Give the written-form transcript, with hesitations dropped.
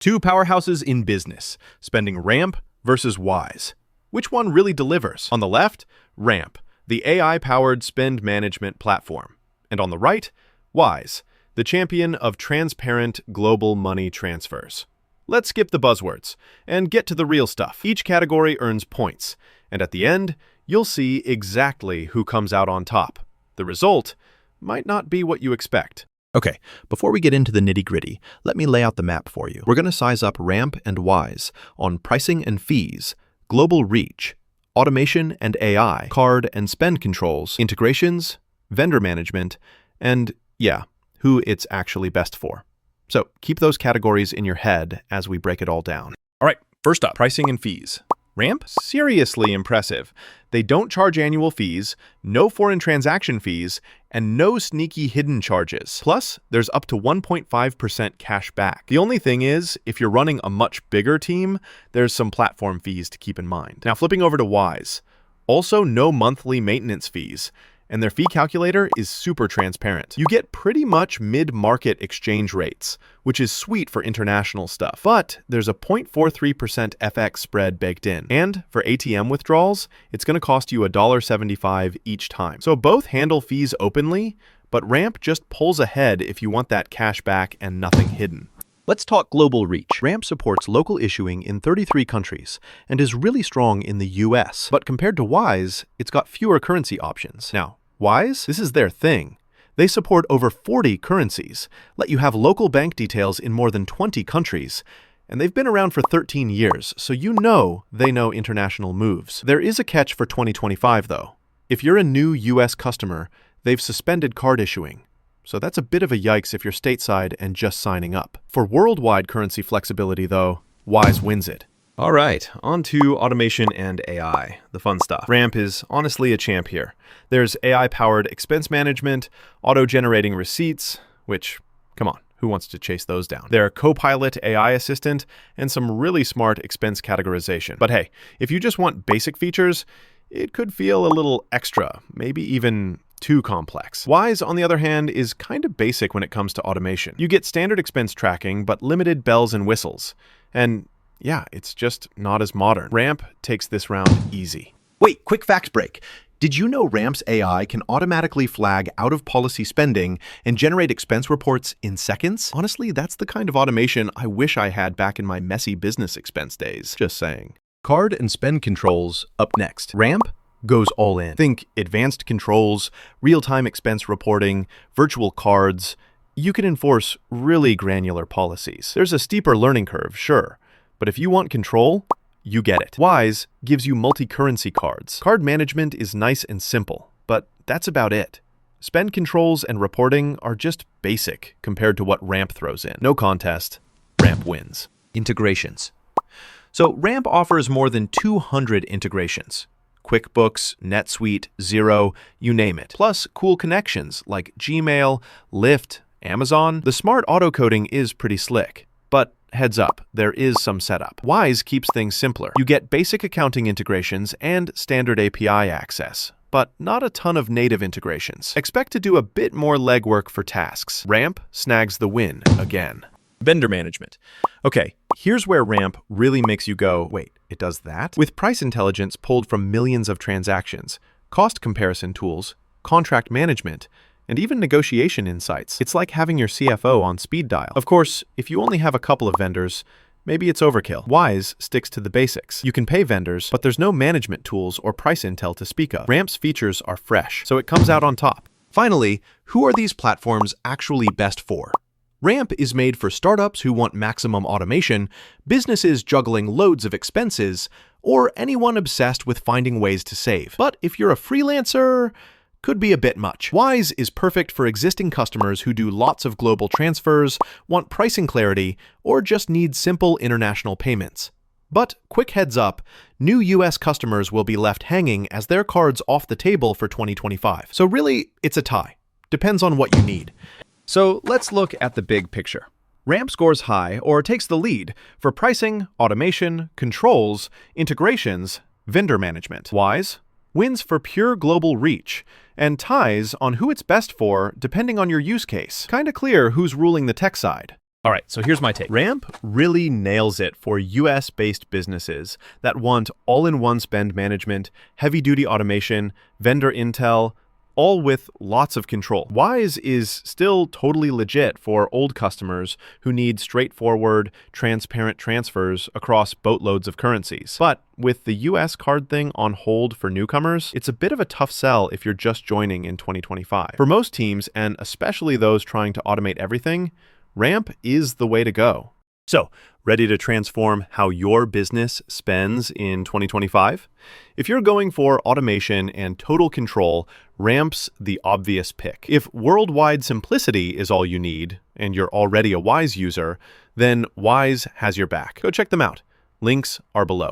Two powerhouses in business, spending Ramp versus Wise. Which one really delivers? On the left, Ramp, the AI-powered spend management platform. And on the right, Wise, the champion of transparent global money transfers. Let's skip the buzzwords and get to the real stuff. Each category earns points, and at the end, you'll see exactly who comes out on top. The result might not be what you expect. Okay, before we get into the nitty-gritty, let me lay out the map for you. We're going to size up Ramp and Wise on pricing and fees, global reach, automation and AI, card and spend controls, integrations, vendor management, and, yeah, who it's actually best for. So keep those categories in your head as we break it all down. All right, first up, pricing and fees. Ramp? Seriously impressive. They don't charge annual fees, no foreign transaction fees, and no sneaky hidden charges. Plus, there's up to 1.5% cash back. The only thing is, if you're running a much bigger team, there's some platform fees to keep in mind. Now, flipping over to Wise. Also, no monthly maintenance fees, and their fee calculator is super transparent. You get pretty much mid-market exchange rates, which is sweet for international stuff. But there's a 0.43% FX spread baked in. And for ATM withdrawals, it's going to cost you $1.75 each time. So both handle fees openly, but Ramp just pulls ahead if you want that cash back and nothing hidden. Let's talk global reach. Ramp supports local issuing in 33 countries and is really strong in the US. But compared to Wise, it's got fewer currency options. Now, Wise? This is their thing. They support over 40 currencies, let you have local bank details in more than 20 countries, and they've been around for 13 years, so you know they know international moves. There is a catch for 2025, though. If you're a new US customer, they've suspended card issuing. So that's a bit of a yikes if you're stateside and just signing up. For worldwide currency flexibility, though, Wise wins it. All right, on to automation and AI, the fun stuff. Ramp is honestly a champ here. There's AI-powered expense management, auto-generating receipts, which, come on, who wants to chase those down? Their Copilot AI assistant, and some really smart expense categorization. But hey, if you just want basic features, it could feel a little extra, maybe even too complex. Wise, on the other hand, is kind of basic when it comes to automation. You get standard expense tracking, but limited bells and whistles. And yeah, it's just not as modern. Ramp takes this round easy. Wait, quick facts break. Did you know Ramp's AI can automatically flag out-of-policy spending and generate expense reports in seconds? Honestly, that's the kind of automation I wish I had back in my messy business expense days. Just saying. Card and spend controls up next. Ramp goes all in. Think advanced controls, real-time expense reporting, virtual cards. You can enforce really granular policies. There's a steeper learning curve, sure. But if you want control, you get it. Wise gives you multi-currency cards. Card management is nice and simple, but that's about it. Spend controls and reporting are just basic compared to what Ramp throws in. No contest, Ramp wins. Integrations. So Ramp offers more than 200 integrations. QuickBooks, NetSuite, Xero, you name it. Plus cool connections like Gmail, Lyft, Amazon. The smart auto-coding is pretty slick. But heads up, there is some setup. Wise keeps things simpler. You get basic accounting integrations and standard API access, but not a ton of native integrations. Expect to do a bit more legwork for tasks. Ramp snags the win again. Vendor management. Okay, here's where Ramp really makes you go, wait, it does that? With price intelligence pulled from millions of transactions, cost comparison tools, contract management, and even negotiation insights. It's like having your CFO on speed dial. Of course, if you only have a couple of vendors, maybe it's overkill. Wise sticks to the basics. You can pay vendors, but there's no management tools or price intel to speak of. Ramp's features are fresh, so it comes out on top. Finally, who are these platforms actually best for? Ramp is made for startups who want maximum automation, businesses juggling loads of expenses, or anyone obsessed with finding ways to save. But if you're a freelancer, could be a bit much. Wise is perfect for existing customers who do lots of global transfers, want pricing clarity, or just need simple international payments. But quick heads up, new US customers will be left hanging as their card's off the table for 2025. So really, it's a tie. Depends on what you need. So let's look at the big picture. Ramp scores high or takes the lead for pricing, automation, controls, integrations, vendor management. Wise wins for pure global reach, and ties on who it's best for depending on your use case. Kinda clear who's ruling the tech side. All right, so here's my take. Ramp really nails it for US-based businesses that want all-in-one spend management, heavy-duty automation, vendor intel, all with lots of control. Wise is still totally legit for old customers who need straightforward, transparent transfers across boatloads of currencies. But with the US card thing on hold for newcomers, it's a bit of a tough sell if you're just joining in 2025. For most teams, and especially those trying to automate everything, Ramp is the way to go. So, ready to transform how your business spends in 2025? If you're going for automation and total control, Ramp's the obvious pick. If worldwide simplicity is all you need, and you're already a Wise user, then Wise has your back. Go check them out. Links are below.